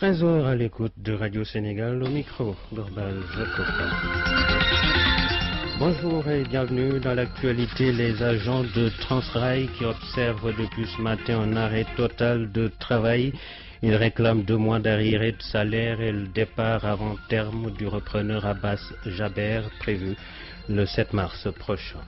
13h à l'écoute de Radio Sénégal, au micro d'Orbal Jacob. Bonjour et bienvenue dans l'actualité. Les agents de Transrail qui observent depuis ce matin un arrêt total de travail. Ils réclament 2 mois d'arriérés de salaire et le départ avant terme du repreneur Abbas Jaber prévu le 7 mars prochain.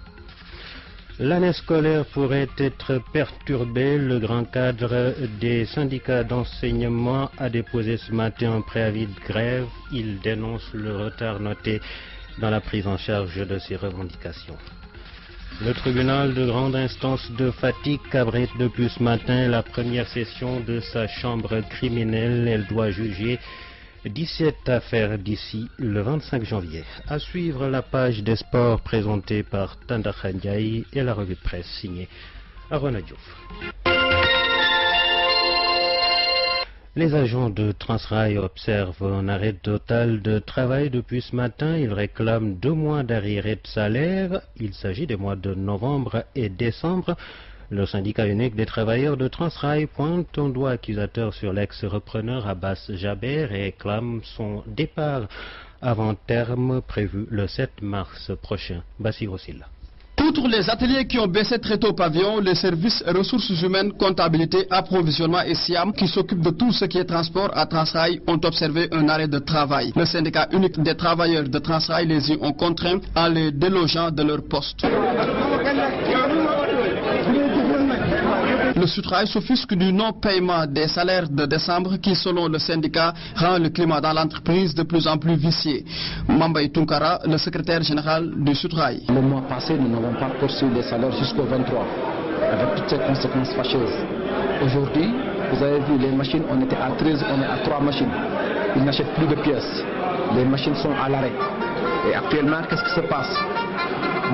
L'année scolaire pourrait être perturbée. Le grand cadre des syndicats d'enseignement a déposé ce matin un préavis de grève. Il dénonce le retard noté dans la prise en charge de ses revendications. Le tribunal de grande instance de Fatick abrite depuis ce matin la première session de sa chambre criminelle. Elle doit juger 17 affaires d'ici le 25 janvier. À suivre la page des sports présentée par Tanda Khandiaï et la revue de presse signée Arona Diouf. Les agents de Transrail observent un arrêt total de travail depuis ce matin. Ils réclament 2 mois d'arriérés de salaire. Il s'agit des mois de novembre et décembre. Le syndicat unique des travailleurs de Transrail pointe un doigt accusateur sur l'ex-repreneur Abbas Jaber et réclame son départ avant terme prévu le 7 mars prochain. Bassirou Silla. Outre les ateliers qui ont baissé très tôt au pavillon, les services ressources humaines, comptabilité, approvisionnement et SIAM qui s'occupent de tout ce qui est transport à Transrail ont observé un arrêt de travail. Le syndicat unique des travailleurs de Transrail les y ont contraints en les délogeant de leur poste. Le Sutrail s'offusque du non-paiement des salaires de décembre qui, selon le syndicat, rend le climat dans l'entreprise de plus en plus vicié. Mambay Tunkara, le secrétaire général du Sutrail. Le mois passé, nous n'avons pas perçu des salaires jusqu'au 23, avec toutes ces conséquences fâcheuses. Aujourd'hui, vous avez vu les machines, on était à 13, on est à 3 machines. Ils n'achètent plus de pièces. Les machines sont à l'arrêt. Et actuellement, qu'est-ce qui se passe?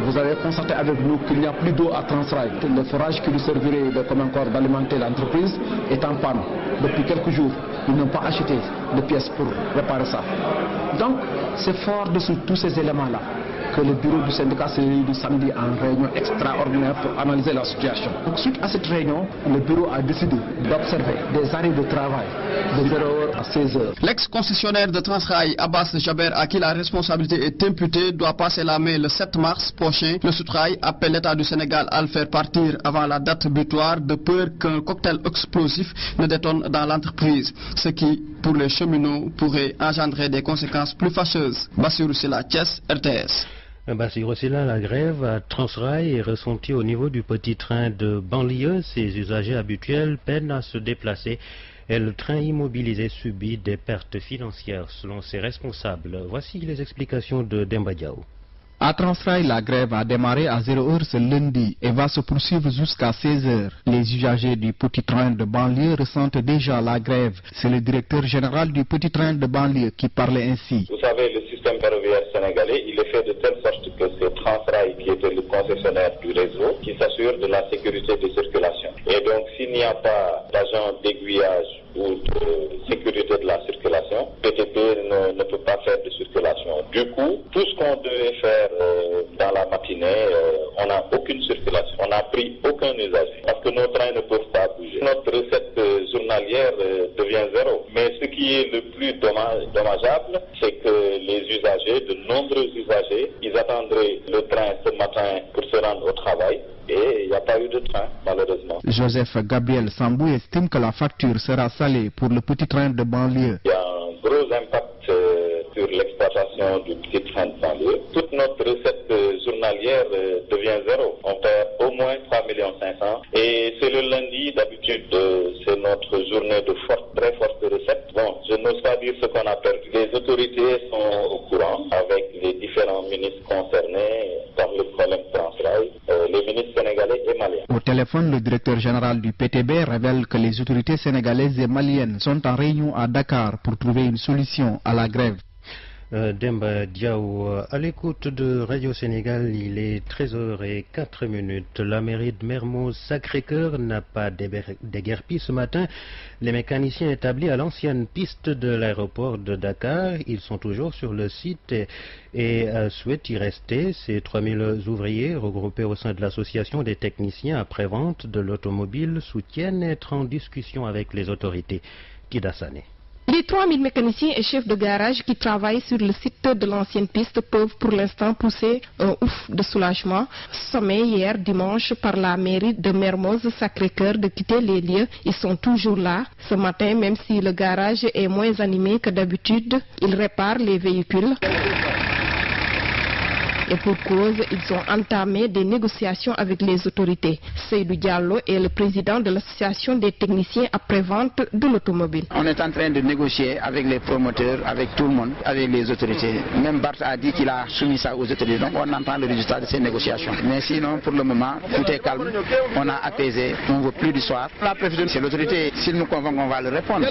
Vous avez constaté avec nous qu'il n'y a plus d'eau à Transrail. Le forage qui lui servirait comme un corps d'alimenter l'entreprise est en panne. Depuis quelques jours, ils n'ont pas acheté de pièces pour réparer ça. Donc, c'est fort de tous ces éléments-là que le bureau du syndicat s'est réuni samedi en réunion extraordinaire pour analyser la situation. Donc, suite à cette réunion, le bureau a décidé d'observer des arrêts de travail de 0h à 16h. L'ex-concessionnaire de Transrail, Abbas Jaber, à qui la responsabilité est imputée, doit passer la main le 7 mars prochain. Le Sutrail appelle l'État du Sénégal à le faire partir avant la date butoir de peur qu'un cocktail explosif ne détonne dans l'entreprise, ce qui, pour les cheminots, pourrait engendrer des conséquences plus fâcheuses. Bassirou Silla, Thiès, RTS. Bassirou Silla, la grève à Transrail est ressentie au niveau du petit train de banlieue. Ses usagers habituels peinent à se déplacer et le train immobilisé subit des pertes financières selon ses responsables. Voici les explications de Demba Diaw. À Transrail, la grève a démarré à 0h ce lundi et va se poursuivre jusqu'à 16h. Les usagers du petit train de banlieue ressentent déjà la grève. C'est le directeur général du petit train de banlieue qui parlait ainsi. Vous savez, le système ferroviaire sénégalais, il est fait de telle sorte que c'est Transrail qui était le concessionnaire du réseau qui s'assure de la sécurité de circulation. Et donc, s'il n'y a pas d'agent d'aiguillage ou de sécurité de la circulation, PTP ne peut pas faire de circulation. Du coup, tout ce qu'on devait faire dans la matinée, on n'a aucune circulation. On n'a pris aucun usage parce que nos trains ne peuvent pas bouger. Notre recette journalière devient zéro. Mais ce qui est le plus dommageable, c'est que les usagers, de nombreux usagers, ils attendraient le train ce matin pour se rendre au travail. Et il n'y a pas eu de train, malheureusement. Joseph Gabriel Sambou estime que la facture sera salée pour le petit train de banlieue. Il y a un gros impact sur l'exploitation du petit train de banlieue. Toute notre recette journalière devient zéro. On perd au moins 3,5 millions. Et c'est le lundi, d'habitude, c'est notre journée de très forte recette. Bon, je n'ose pas dire ce qu'on a perdu. Les autorités sont au courant avec les différents ministres concernés par le problème Transrail. Les ministres sénégalais et maliens. Au téléphone, le directeur général du PTB révèle que les autorités sénégalaises et maliennes sont en réunion à Dakar pour trouver une solution à la grève. Demba Diaw, à l'écoute de Radio Sénégal, il est 13h04. La mairie de Mermoz-Sacré-Cœur n'a pas déguerpi ce matin les mécaniciens établis à l'ancienne piste de l'aéroport de Dakar. Ils sont toujours sur le site et souhaitent y rester. Ces 3000 ouvriers regroupés au sein de l'association des techniciens après-vente de l'automobile soutiennent être en discussion avec les autorités. Kida Sané. Les 3000 mécaniciens et chefs de garage qui travaillent sur le site de l'ancienne piste peuvent pour l'instant pousser un ouf de soulagement. Sommés hier dimanche par la mairie de Mermoz Sacré-Cœur de quitter les lieux, ils sont toujours là. Ce matin, même si le garage est moins animé que d'habitude, ils réparent les véhicules. Et pour cause, ils ont entamé des négociations avec les autorités. Seydou Diallo est le président de l'association des techniciens après-vente de l'automobile. On est en train de négocier avec les promoteurs, avec tout le monde, avec les autorités. Même Bart a dit qu'il a soumis ça aux autorités. Donc on entend le résultat de ces négociations. Mais sinon, pour le moment, tout est calme. On a apaisé. On ne veut plus d'histoire. La préfecture, c'est l'autorité. S'il nous convainc, on va le répondre.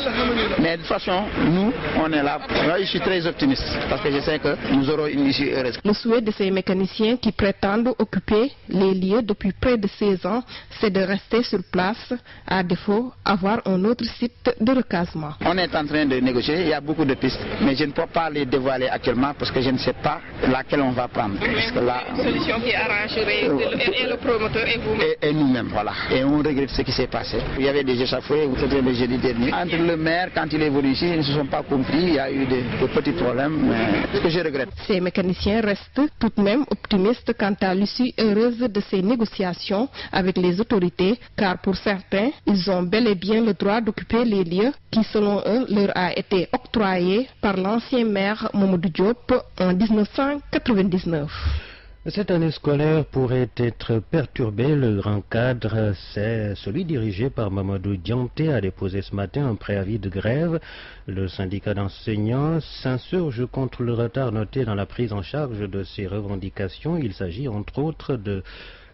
Mais de toute façon, nous, on est là. Moi, je suis très optimiste parce que je sais que nous aurons une issue heureuse. Le souhait de ces mécaniciens qui prétendent occuper les lieux depuis près de 16 ans, c'est de rester sur place, à défaut avoir un autre site de recasement. On est en train de négocier, il y a beaucoup de pistes, mais je ne peux pas les dévoiler actuellement parce que je ne sais pas laquelle on va prendre. Une solution qui arrangerait et le promoteur et vous-même. Et nous-mêmes, voilà. Et on regrette ce qui s'est passé. Il y avait des échafaudés, c'était le jeudi dernier. Entre le maire, quand il est venu ici, ils ne se sont pas compris, il y a eu de petits problèmes, mais ce que je regrette. Ces mécaniciens restent tout de même optimistes quant à l'issue heureuse de ces négociations avec les autorités, car pour certains, ils ont bel et bien le droit d'occuper les lieux qui, selon eux, leur a été octroyé par l'ancien maire Mamadou Diop en 1999. Cette année scolaire pourrait être perturbée. Le grand cadre, c'est celui dirigé par Mamadou Dianté, a déposé ce matin un préavis de grève. Le syndicat d'enseignants s'insurge contre le retard noté dans la prise en charge de ces revendications. Il s'agit entre autres de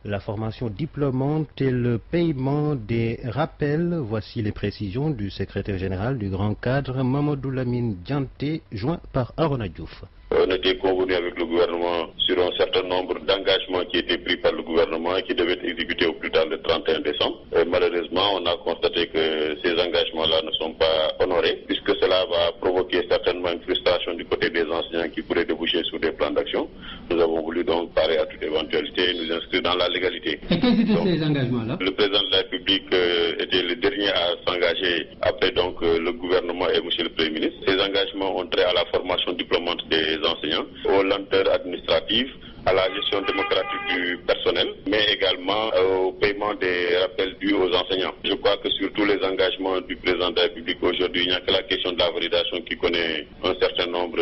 la formation diplômante et le paiement des rappels. Voici les précisions du secrétaire général du grand cadre, Mamadou Lamine Dianté, joint par Arona Diouf. On était convenu avec le gouvernement sur un certain nombre d'engagements qui étaient pris par le gouvernement et qui devaient être exécutés au plus tard le 31 décembre. Et malheureusement, on a constaté que ces engagements-là ne sont pas honorés, puisque cela va provoquer certainement une frustration du côté des enseignants qui pourrait déboucher sur des plans d'action. Nous avons voulu donc parer à toute éventualité et nous inscrire dans la légalité. Et quels étaient ces engagements-là? Le président de la République était le dernier à s'engager après donc le gouvernement et monsieur le Premier ministre. Ces engagements ont trait à la formation diplômante des enseignants, aux lenteurs administratives, à la gestion démocratique du personnel, mais également au paiement des rappels dus aux enseignants. Je crois que sur tous les engagements du président de la République aujourd'hui, il n'y a que la question de la validation qui connaît un certain nombre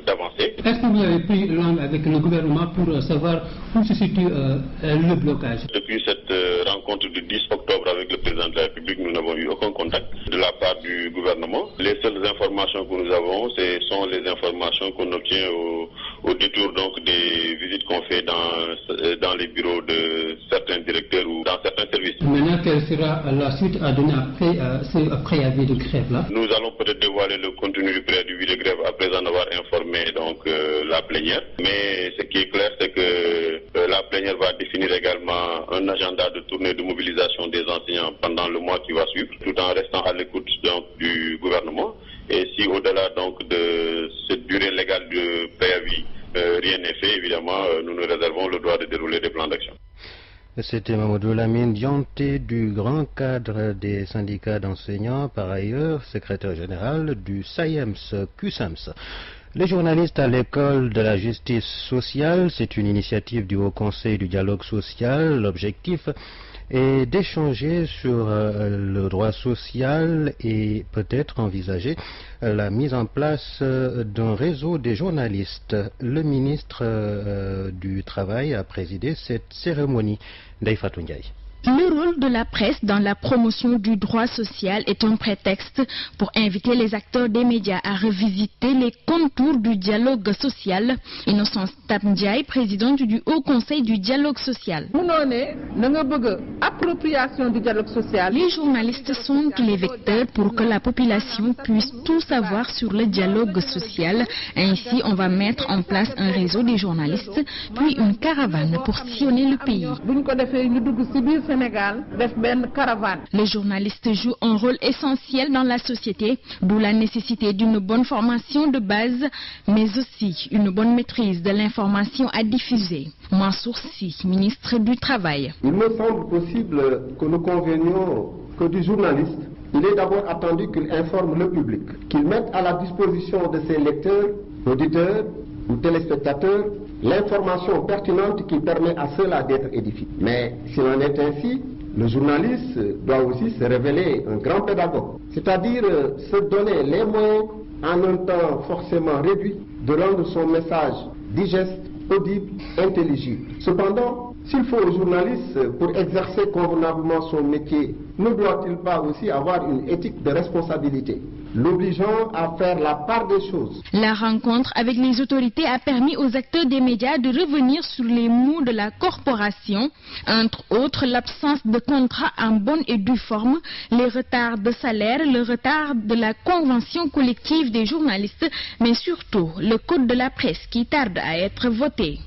d'avancées. Est-ce que vous avez pris langue avec le gouvernement pour savoir où se situe le blocage? Depuis cette rencontre du 10 octobre avec le président de la République, nous n'avons eu aucun contact de la part du gouvernement. Les seules informations que nous avons, ce sont les informations qu'on obtient au détour donc des visites qu'on fait dans les bureaux de certains directeurs ou dans certains services. Maintenant, quelle sera la suite à donner après ce préavis de grève-là? Nous allons peut-être dévoiler le contenu du préavis de grève après en avoir informé donc la plénière. Mais ce qui est clair, c'est que la plénière va définir également un agenda de tournée de mobilisation des enseignants pendant le mois qui va suivre, tout en restant à l'écoute donc du gouvernement. Et si au-delà donc de cette durée légale de préavis, rien n'est fait, évidemment, nous nous réservons le droit de dérouler des plans d'action. C'était Mamadou Lamine Dianté du grand cadre des syndicats d'enseignants, par ailleurs secrétaire général du SAEMS-CUSAMS. Les journalistes à l'école de la justice sociale, c'est une initiative du Haut Conseil du dialogue social. L'objectif est d'échanger sur le droit social et peut-être envisager la mise en place d'un réseau des journalistes. Le ministre du Travail a présidé cette cérémonie. Ndeye-Fatou Ndiaye. Le rôle de la presse dans la promotion du droit social est un prétexte pour inviter les acteurs des médias à revisiter les contours du dialogue social. Innocence Ntap Ndiaye, présidente du Haut Conseil du dialogue social. Appropriation du dialogue social. Les journalistes sont les vecteurs pour que la population puisse tout savoir sur le dialogue social. Ainsi, on va mettre en place un réseau des journalistes, puis une caravane pour sillonner le pays. Les journalistes jouent un rôle essentiel dans la société, d'où la nécessité d'une bonne formation de base, mais aussi une bonne maîtrise de l'information à diffuser. Mansour Sy, ministre du Travail. Il me semble possible que nous convenions que du journaliste il est d'abord attendu qu'il informe le public, qu'il mette à la disposition de ses lecteurs, auditeurs ou téléspectateurs l'information pertinente qui permet à ceux-là d'être édifiés. Mais s'il en est ainsi, le journaliste doit aussi se révéler un grand pédagogue, c'est-à-dire se donner les moyens en un temps forcément réduit de rendre son message digeste, audible, intelligible. Cependant, s'il faut au journaliste pour exercer convenablement son métier, ne doit-il pas aussi avoir une éthique de responsabilité, l'obligeant à faire la part des choses? La rencontre avec les autorités a permis aux acteurs des médias de revenir sur les maux de la corporation, entre autres l'absence de contrat en bonne et due forme, les retards de salaire, le retard de la convention collective des journalistes, mais surtout le code de la presse qui tarde à être voté.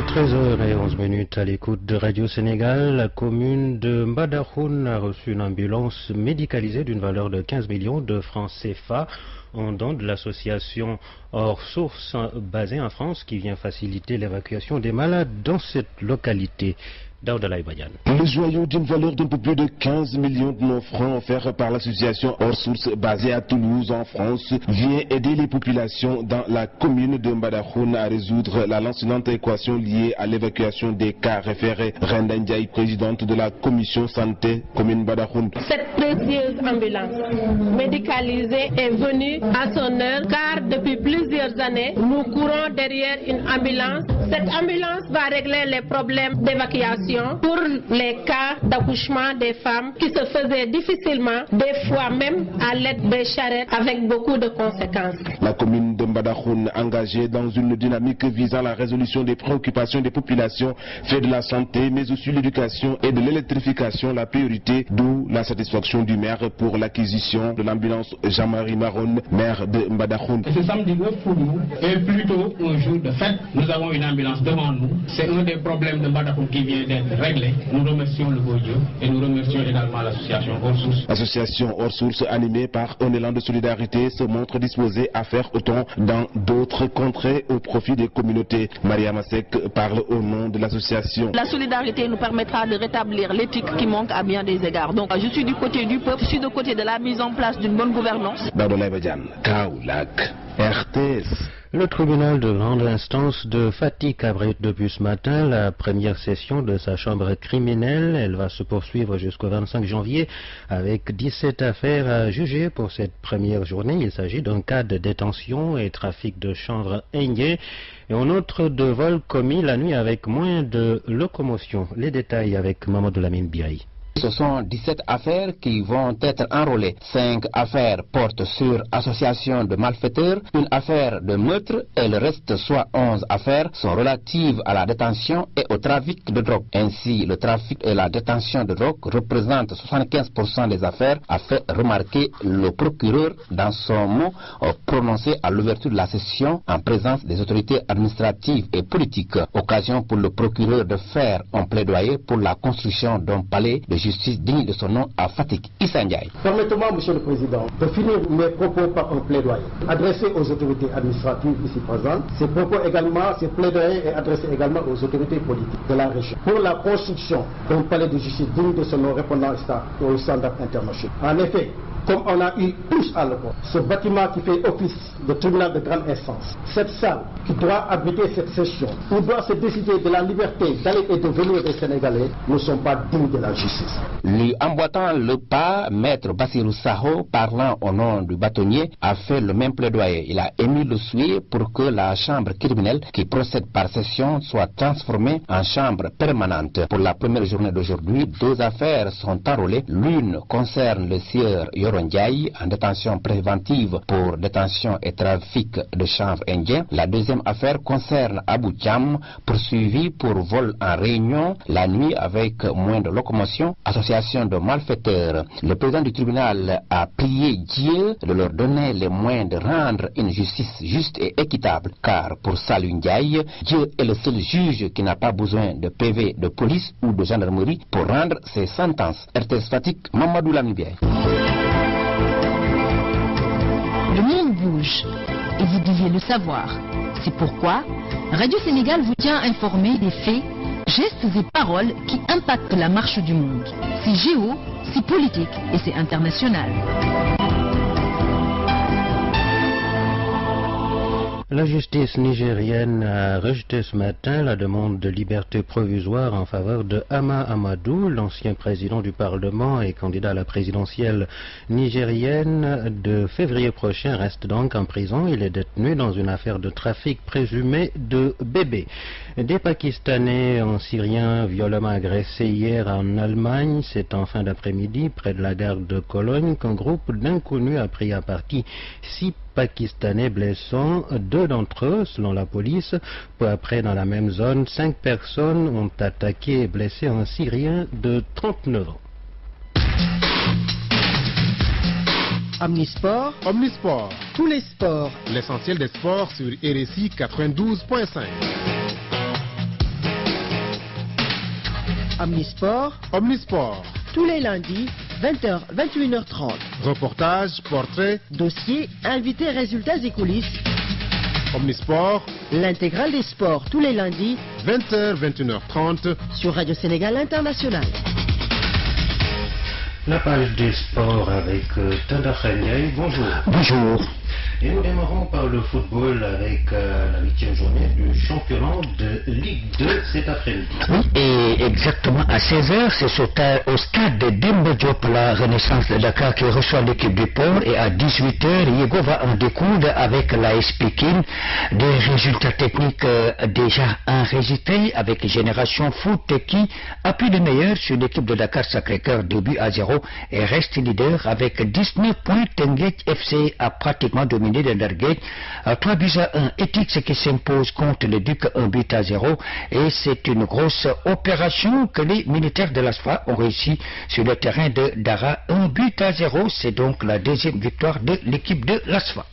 13h11 à l'écoute de Radio Sénégal. La commune de Mbadakhoune a reçu une ambulance médicalisée d'une valeur de 15 millions de francs CFA en don de l'association Hors Source basée en France qui vient faciliter l'évacuation des malades dans cette localité. Le joyau d'une valeur d'un peu plus de 15 millions de francs offert par l'association Hors Source basée à Toulouse en France vient aider les populations dans la commune de Mbadakhoune à résoudre la lancinante équation liée à l'évacuation des cas référés. Renda Ndiaye, présidente de la commission santé commune Mbadakhoune. Cette précieuse ambulance médicalisée est venue à son heure car depuis plusieurs années nous courons derrière une ambulance. Cette ambulance va régler les problèmes d'évacuation pour les cas d'accouchement des femmes qui se faisaient difficilement, des fois même à l'aide des charrettes avec beaucoup de conséquences. La commune de Mbadakhoune, engagée dans une dynamique visant la résolution des préoccupations des populations, fait de la santé mais aussi l'éducation et de l'électrification la priorité, d'où la satisfaction du maire pour l'acquisition de l'ambulance Jean-Marie Maron, maire de Mbadakhoune. Ce samedi pour nous est plutôt un jour de fête. Nous avons une ambulance devant nous. C'est un des problèmes de Mbadakhoune qui vient d'être réglé. Nous remercions le beau Dieu et nous remercions également l'association Hors Source. L'association Hors Source, animée par un élan de solidarité, se montre disposée à faire autant dans d'autres contrées au profit des communautés. Maria Masek parle au nom de l'association. La solidarité nous permettra de rétablir l'éthique qui manque à bien des égards. Donc je suis du côté du peuple, je suis du côté de la mise en place d'une bonne gouvernance. RTS. Le tribunal de grande instance de Fatick abrite depuis ce matin la première session de sa chambre criminelle. Elle va se poursuivre jusqu'au 25 janvier avec 17 affaires à juger pour cette première journée. Il s'agit d'un cas de détention et trafic de chanvre indien et un autre de vol commis la nuit avec moins de locomotion. Les détails avec Mamadou Lamine Biaï. Ce sont 17 affaires qui vont être enrôlées. 5 affaires portent sur association de malfaiteurs, une affaire de meurtre et le reste, soit 11 affaires, sont relatives à la détention et au trafic de drogue. Ainsi, le trafic et la détention de drogue représentent 75% des affaires, a fait remarquer le procureur dans son mot prononcé à l'ouverture de la session en présence des autorités administratives et politiques. Occasion pour le procureur de faire un plaidoyer pour la construction d'un palais de justice digne de son nom à Fatick. Issa Ndiaye. Permettez-moi, Monsieur le Président, de finir mes propos par un plaidoyer adressé aux autorités administratives ici présentes. Ces propos également, ces plaidoyers est adressé également aux autorités politiques de la région pour la construction d'un palais de justice digne de son nom répondant aux standards internationaux. En effet, comme on a eu tous à le voir, ce bâtiment qui fait office de tribunal de grande instance, cette salle qui doit abriter cette session, où doit se décider de la liberté d'aller et de venir des Sénégalais, ne sont pas dignes de la justice. Lui emboîtant le pas, Maître Bassirou Saho, parlant au nom du bâtonnier, a fait le même plaidoyer. Il a émis le souhait pour que la chambre criminelle qui procède par session soit transformée en chambre permanente. Pour la première journée d'aujourd'hui, 2 affaires sont enrôlées. L'une concerne le sieur Ndiaye en détention préventive pour détention et trafic de chanvre indien. La deuxième affaire concerne Abou Cham, poursuivi pour vol en réunion la nuit avec moins de locomotion, association de malfaiteurs. Le président du tribunal a prié Dieu de leur donner les moyens de rendre une justice juste et équitable, car pour Salou Ndiaye, Dieu est le seul juge qui n'a pas besoin de PV de police ou de gendarmerie pour rendre ses sentences. RTS Fatick, Mamadou Lamine. Le monde bouge et vous deviez le savoir. C'est pourquoi Radio Sénégal vous tient informé des faits Gestes et paroles qui impactent la marche du monde. C'est géo, c'est politique et c'est international. La justice nigérienne a rejeté ce matin la demande de liberté provisoire en faveur de Hama Amadou, l'ancien président du Parlement et candidat à la présidentielle nigérienne. De février prochain reste donc en prison. Il est détenu dans une affaire de trafic présumé de bébés. Des Pakistanais en Syrien violemment agressés hier en Allemagne. C'est en fin d'après-midi, près de la gare de Cologne, qu'un groupe d'inconnus a pris à partie 6 Pakistanais blessants. 2 d'entre eux, selon la police. Peu après, dans la même zone, 5 personnes ont attaqué et blessé un Syrien de 39 ans. Omnisport. Omnisport. Tous les sports. L'essentiel des sports sur RSI 92.5. Omnisport. Omnisport. Tous les lundis, 20h, 21h30. Reportages, portraits, dossiers, invités, résultats et coulisses. Omnisport. L'intégrale des sports tous les lundis, 20h, 21h30. Sur Radio Sénégal International. La page des sports avec Tada Khaniaï. Bonjour. Bonjour. Et nous démarrons par le football avec la 8e journée du championnat de Ligue 2 cet après-midi. Oui, et exactement à 16h, c'est au stade de Demba Diop, la Renaissance de Dakar qui reçoit l'équipe du Port, et à 18h, Yego va en découdre avec l'AS Pékin. Des résultats techniques déjà enregistrés avec Génération Foot qui appuie le meilleur sur l'équipe de Dakar Sacré-Cœur 2-0 et reste leader avec 19 points. Tenguet FC a pratiquement dominé de Ndarguet. 3-1, Etix qui s'impose contre le Duc 1-0, et c'est une grosse opération que les militaires de l'ASFA ont réussi sur le terrain de Dara. 1-0, c'est donc la deuxième victoire de l'équipe de l'ASFA.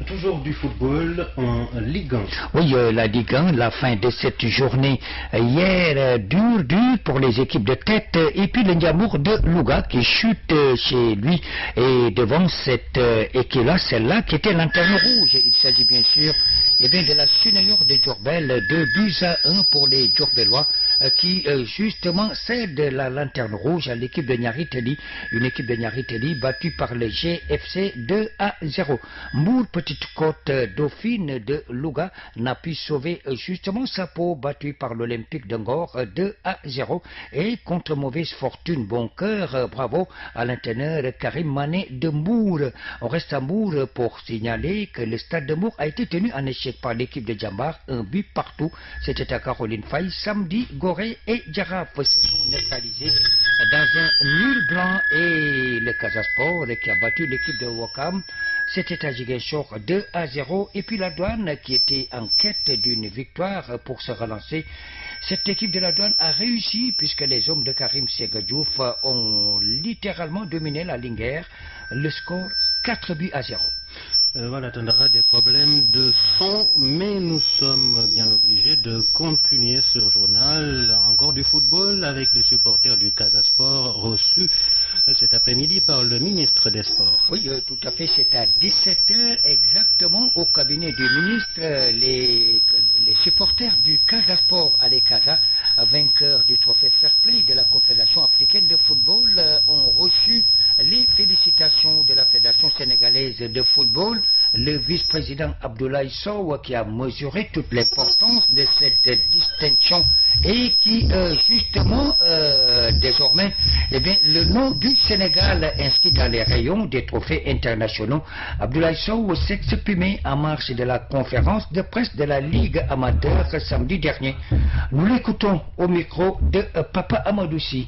Toujours du football en Ligue 1. Oui, la Ligue 1, la fin de cette journée hier, dur pour les équipes de tête, et puis le Ndiamour de Louga qui chute chez lui, et devant cette équipe-là, celle-là qui était lanterne rouge. Il s'agit bien sûr de la Sunayor de Diourbel, 2-1 pour les Diourbellois qui justement cède la lanterne rouge à l'équipe de Niariteli, une équipe de Niariteli battue par le GFC 2-0. Mour Petite Côte Dauphine de Louga n'a pu sauver justement sa peau, battue par l'Olympique de Ngor 2-0, et contre mauvaise fortune, bon cœur, bravo à l'entraîneur Karim Mané de Mour. On reste à Mour pour signaler que le stade de Mour a été tenu en échec par l'équipe de Djambar, 1 but partout. C'était à Caroline Faye samedi. Gorée et Djaraf se sont neutralisés dans un nul blanc, et le Casasport qui a battu l'équipe de Wakam, c'était à Ziguinchor 2-0, et puis la Douane qui était en quête d'une victoire pour se relancer. Cette équipe de la Douane a réussi puisque les hommes de Karim Segadjouf ont littéralement dominé la Linguère, le score 4-0. Voilà, Tandara, des problèmes de son, mais nous sommes bien obligés de continuer ce journal. Encore du football avec les supporters du Casasport reçus cet après-midi par le ministre des Sports. Oui, tout à fait, c'est à 17h exactement au cabinet du ministre. Les supporters du Casasport à l'Ecasa, vainqueurs du trophée Fair Play de la Confédération africaine de football, ont reçu les félicitations de la Fédération sénégalaise de football. Le vice-président Abdoulaye Sow qui a mesuré toute l'importance de cette distinction et qui justement désormais le nom du Sénégal inscrit dans les rayons des trophées internationaux. Abdoulaye Sow s'est exprimé en marge de la conférence de presse de la Ligue amateur samedi dernier. Nous l'écoutons au micro de Papa Amadoussi.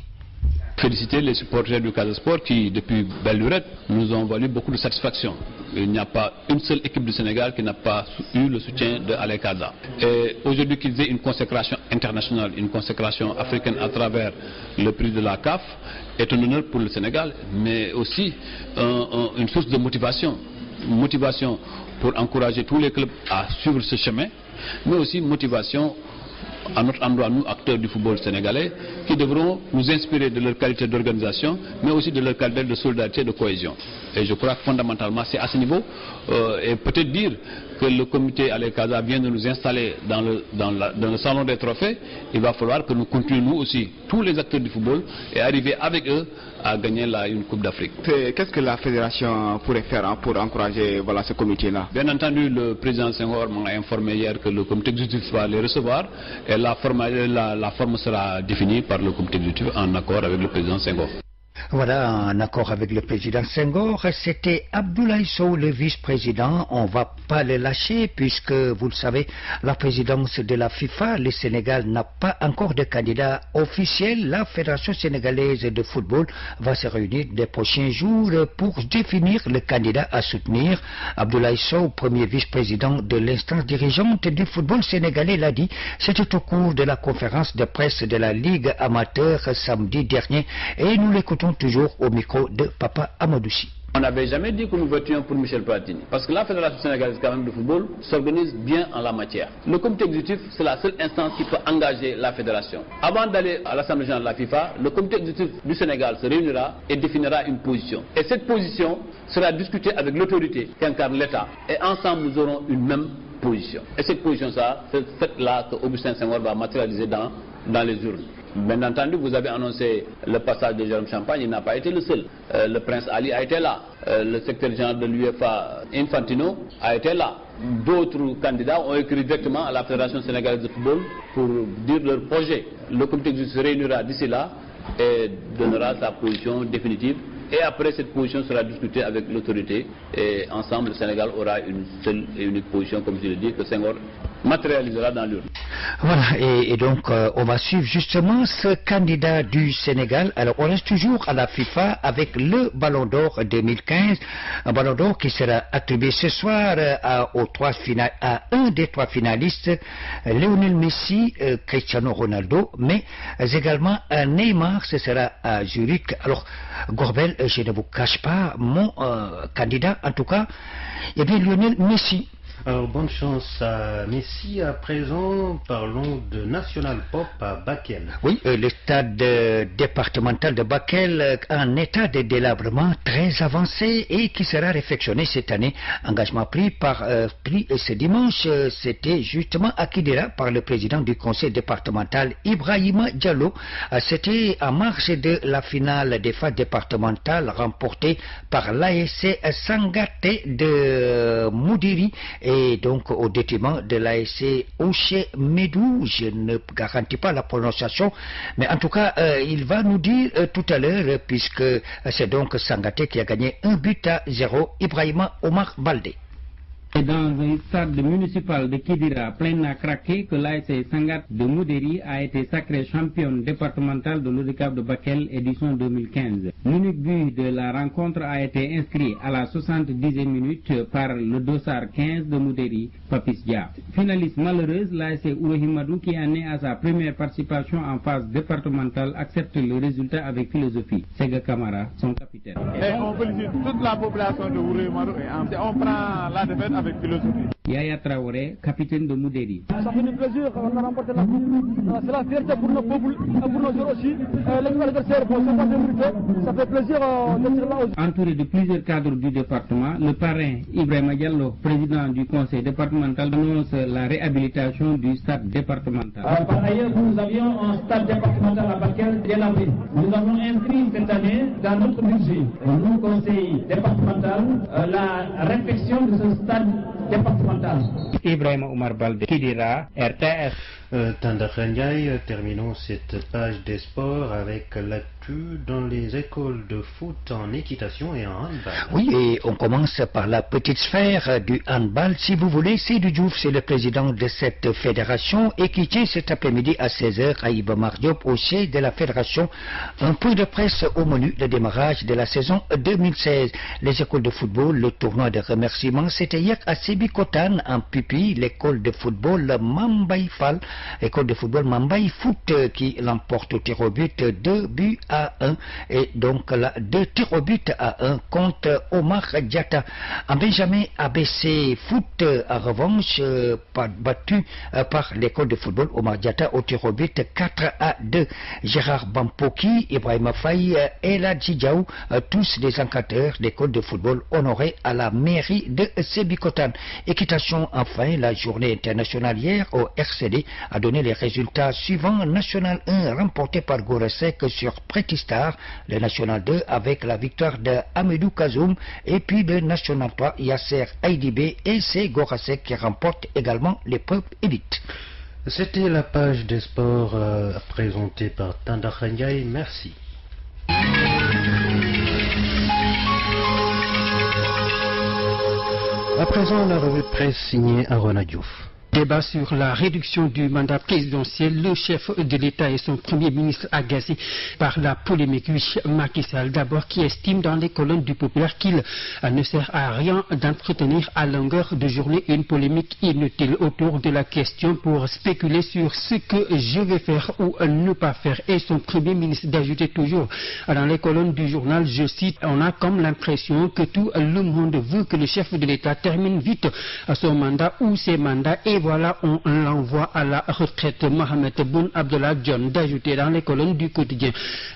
Féliciter les supporters du Casasport qui, depuis belle lurette, nous ont valu beaucoup de satisfaction. Il n'y a pas une seule équipe du Sénégal qui n'a pas eu le soutien de Alé Casa. Et aujourd'hui qu'ils aient une consécration internationale, une consécration africaine à travers le prix de la CAF, est un honneur pour le Sénégal, mais aussi une source de motivation. Motivation pour encourager tous les clubs à suivre ce chemin, mais aussi motivation à notre endroit, nous, acteurs du football sénégalais, qui devront nous inspirer de leur qualité d'organisation, mais aussi de leur qualité de solidarité et de cohésion. Et je crois que fondamentalement, c'est à ce niveau, et peut-être dire que le comité Allez Casa vient de nous installer dans le salon des trophées, il va falloir que nous continuions nous aussi, tous les acteurs du football, et arriver avec eux à gagner une Coupe d'Afrique. Qu'est-ce que la fédération pourrait faire pour encourager ce comité-là? Bien entendu, le président Senghor m'a informé hier que le comité exécutif va les recevoir et la forme sera définie par le comité exécutif en accord avec le président Senghor. Voilà, en accord avec le président Senghor, c'était Abdoulaye Sow, le vice-président. On ne va pas le lâcher puisque, vous le savez, la présidence de la FIFA, le Sénégal n'a pas encore de candidat officiel. La Fédération sénégalaise de football va se réunir les prochains jours pour définir le candidat à soutenir. Abdoulaye Sow, premier vice-président de l'instance dirigeante du football sénégalais, l'a dit. C'était au cours de la conférence de presse de la Ligue amateur samedi dernier et nous l'écoutons toujours au micro de Papa Amadouchi. On n'avait jamais dit que nous votions pour Michel Platini, parce que la Fédération sénégalaise quand même de football s'organise bien en la matière. Le comité exécutif, c'est la seule instance qui peut engager la fédération. Avant d'aller à l'Assemblée générale de la FIFA, le comité exécutif du Sénégal se réunira et définira une position. Et cette position sera discutée avec l'autorité qui incarne l'État. Et ensemble, nous aurons une même position. Et cette position-là, c'est celle-là que Augustin Senghor va matérialiser dans les urnes. Bien entendu, vous avez annoncé le passage de Jérôme Champagne, il n'a pas été le seul. Le prince Ali a été là, le secrétaire général de l'UEFA, Infantino, a été là. D'autres candidats ont écrit directement à la Fédération sénégalaise de football pour dire leur projet. Le comité exécutif se réunira d'ici là et donnera sa position définitive. Et après, cette position sera discutée avec l'autorité et ensemble, le Sénégal aura une seule et unique position, comme je l'ai dit, que Senghor matérialisera dans l'urne. Voilà, et donc on va suivre justement ce candidat du Sénégal. Alors on reste toujours à la FIFA avec le Ballon d'Or 2015, un Ballon d'Or qui sera attribué ce soir à un des trois finalistes, Lionel Messi, Cristiano Ronaldo, mais également à Neymar, ce sera à Zurich. Alors Gorbel, je ne vous cache pas mon candidat, en tout cas, eh bien Lionel Messi. Alors, bonne chance à Messi. À présent, parlons de National Pop à Bakel. Oui, le stade départemental de Bakel en état de délabrement très avancé et qui sera réfectionné cette année. Engagement pris ce dimanche, c'était justement à Kidira par le président du conseil départemental Ibrahima Diallo. C'était en marge de la finale des phases départementales remportée par l'ASC Sangaté de Moudiri. Et donc au détriment de l'ASC Ouché Medou, je ne garantis pas la prononciation, mais en tout cas il va nous dire tout à l'heure, puisque c'est donc Sangaté qui a gagné 1-0, Ibrahima Omar Baldé. C'est dans un stade municipal de Kidira plein à craquer que l'ASC Sangat de Moudéry a été sacrée championne départementale de l'handicap de Bakel édition 2015. L'unique but de la rencontre a été inscrit à la 70e minute par le dossard 15 de Moudéry, Papis Dia. Finaliste malheureuse, l'ASC Ourohimadou, qui en est à sa première participation en phase départementale, accepte le résultat avec philosophie. Sega Kamara, son capitaine. Et on félicite toute la population de Ourohimadou et on prend la défaite avec philosophie. Yaya Traoré, capitaine de Moudéry. Ça fait du plaisir, on a remporté la coupe. C'est la fierté pour nos peuples et pour nos joueurs aussi. Les adversaires, bon, c'est pas de ça fait plaisir d'être là aussi. Entouré de plusieurs cadres du département, le parrain Ibrahima Diallo, président du conseil départemental, annonce la réhabilitation du stade départemental. Par ailleurs, nous avions un stade départemental à Bakel délabré. Nous avons inscrit cette année dans notre budget, nous, conseil départemental, la réflexion de ce stade départemental. Ibrahim Omar Balde, Kidira, RTS. Terminons cette page des sports avec l'actu dans les écoles de foot en équitation et en handball. Oui, et on commence par la petite sphère du handball. Si vous voulez, Seydou Diouf, c'est le président de cette fédération et qui tient cet après-midi à 16h à Iba Mar Diop au siège de la fédération un point de presse au menu de démarrage de la saison 2016. Les écoles de football, le tournoi de remerciements, c'était hier à Sébikotane en Pipi, l'école de football Mambaïfal école de football Mambaye Foot qui l'emporte au tir au but 2-1 et donc là 2 tirs au but à 1 contre Omar Diatta. En Benjamin ABC Foot en revanche battu par l'école de football Omar Diatta au tir au but 4-2. Gérard Bampoki, Ibrahima Faye et la Djidjaou, tous des encadreurs d'école de football honorés à la mairie de Sébikotane. Équitation enfin, la journée internationale hier au RCD a donné les résultats suivants. National 1 remporté par Goresek sur Prétistar, le National 2 avec la victoire de Amadou Kazoum et puis le National 3 Yasser Aïdibé et c'est Goresek qui remporte également l'épreuve élite. C'était la page des sports présentée par Tanda Khanyaï. Merci. À présent, la revue de presse signée Arona Diouf. Débat sur la réduction du mandat présidentiel. Le chef de l'État et son premier ministre agacés par la polémique. Oui, Macky Sall d'abord qui estime dans les colonnes du Populaire qu'il ne sert à rien d'entretenir à longueur de journée une polémique inutile autour de la question pour spéculer sur ce que je vais faire ou ne pas faire. Et son premier ministre d'ajouter toujours dans les colonnes du journal, je cite, on a comme l'impression que tout le monde veut que le chef de l'État termine vite son mandat ou ses mandats et voilà, on l'envoie à la retraite. Mohamed Boun Abdallah John d'ajouter dans les colonnes du quotidien.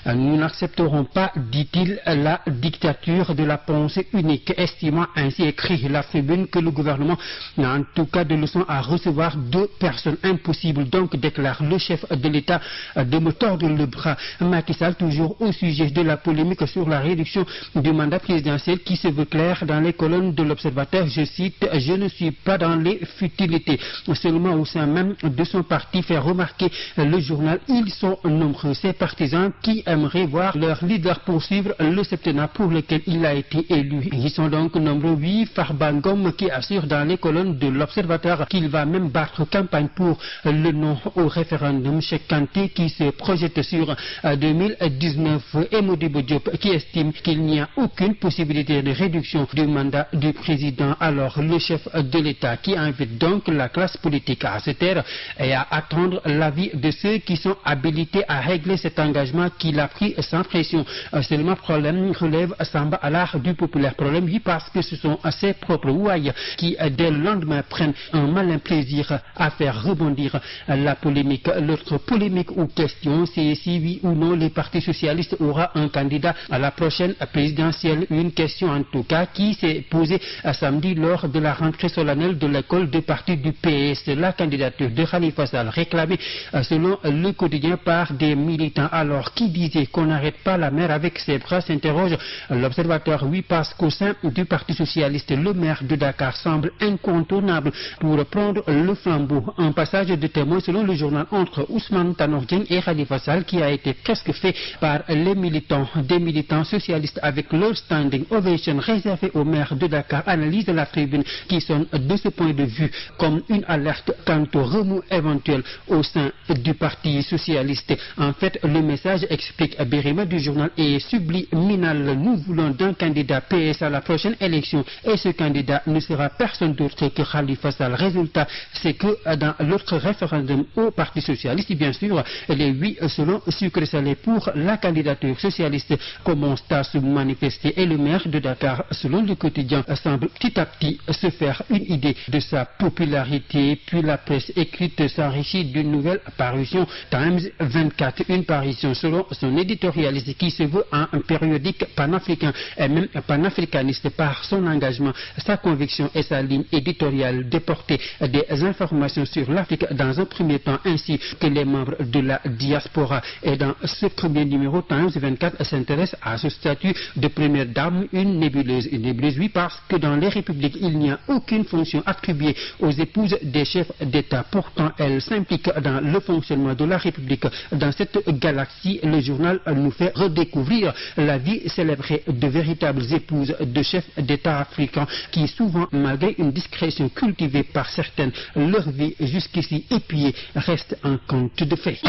Nous n'accepterons pas, dit-il, la dictature de la pensée unique, estimant ainsi écrit la tribune que le gouvernement n'a en tout cas de leçons à recevoir de personnes. Impossible donc, déclare le chef de l'État, de me tordre le bras. Macky Sall toujours au sujet de la polémique sur la réduction du mandat présidentiel qui se veut clair dans les colonnes de l'Observateur. Je cite, je ne suis pas dans les futilités. Seulement au sein même de son parti, fait remarquer le journal, ils sont nombreux, ces partisans qui aimeraient voir leur leader poursuivre le septennat pour lequel il a été élu. Ils sont donc nombreux. Oui, Farbangom qui assure dans les colonnes de l'Observateur qu'il va même battre campagne pour le non au référendum. Cheikh Kanté qui se projette sur 2019 et Modibo Diop qui estime qu'il n'y a aucune possibilité de réduction du mandat du président. Alors le chef de l'État qui invite donc la classe politique à se taire et à attendre l'avis de ceux qui sont habilités à régler cet engagement qu'il a pris sans pression. Seulement problème relève Samba Alar du Populaire. Problème oui parce que ce sont ses propres ouailles qui dès le lendemain prennent un malin plaisir à faire rebondir la polémique. L'autre polémique ou question c'est si oui ou non les partis socialistes aura un candidat à la prochaine présidentielle. Une question en tout cas qui s'est posée samedi lors de la rentrée solennelle de l'école de parti du PS. La candidature de Khalifa Sall réclamée selon le quotidien par des militants. Alors qui disait qu'on n'arrête pas la mer avec ses bras, s'interroge l'Observateur. Oui parce qu'au sein du Parti Socialiste, le maire de Dakar semble incontournable pour prendre le flambeau. Un passage de témoin selon le journal entre Ousmane Tanor Dieng et Khalifa Sall qui a été presque fait par les militants, des militants socialistes avec leur standing ovation réservé au maire de Dakar. Analyse de la tribune qui sonne de ce point de vue comme une alerte quant au remous éventuel au sein du Parti Socialiste. En fait, le message explique Birima du journal est subliminal. Nous voulons d'un candidat PS à la prochaine élection et ce candidat ne sera personne d'autre que Khalifa Sall. Résultat, c'est que dans l'autre référendum au Parti Socialiste, bien sûr, les 8 selon sucré salé pour la candidature socialiste commencent à se manifester et le maire de Dakar, selon le quotidien, semble petit à petit se faire une idée de sa popularité. Puis la presse écrite s'enrichit d'une nouvelle parution Times 24, une parution selon son éditorialiste qui se veut un périodique panafricain et même panafricaniste par son engagement, sa conviction et sa ligne éditoriale de porter des informations sur l'Afrique dans un premier temps ainsi que les membres de la diaspora. Et dans ce premier numéro, Times 24 s'intéresse à ce statut de première dame, une nébuleuse. Une nébuleuse, oui, parce que dans les républiques, il n'y a aucune fonction attribuée aux épouses des chefs d'État. Pourtant, elles s'impliquent dans le fonctionnement de la République. Dans cette galaxie, le journal nous fait redécouvrir la vie célébrée de véritables épouses de chefs d'État africains qui souvent, malgré une discrétion cultivée par certaines, leur vie jusqu'ici épiée reste un conte de fées.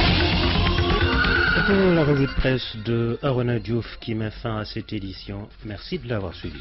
C'était la revue de presse de Arona Diouf qui met fin à cette édition. Merci de l'avoir suivi.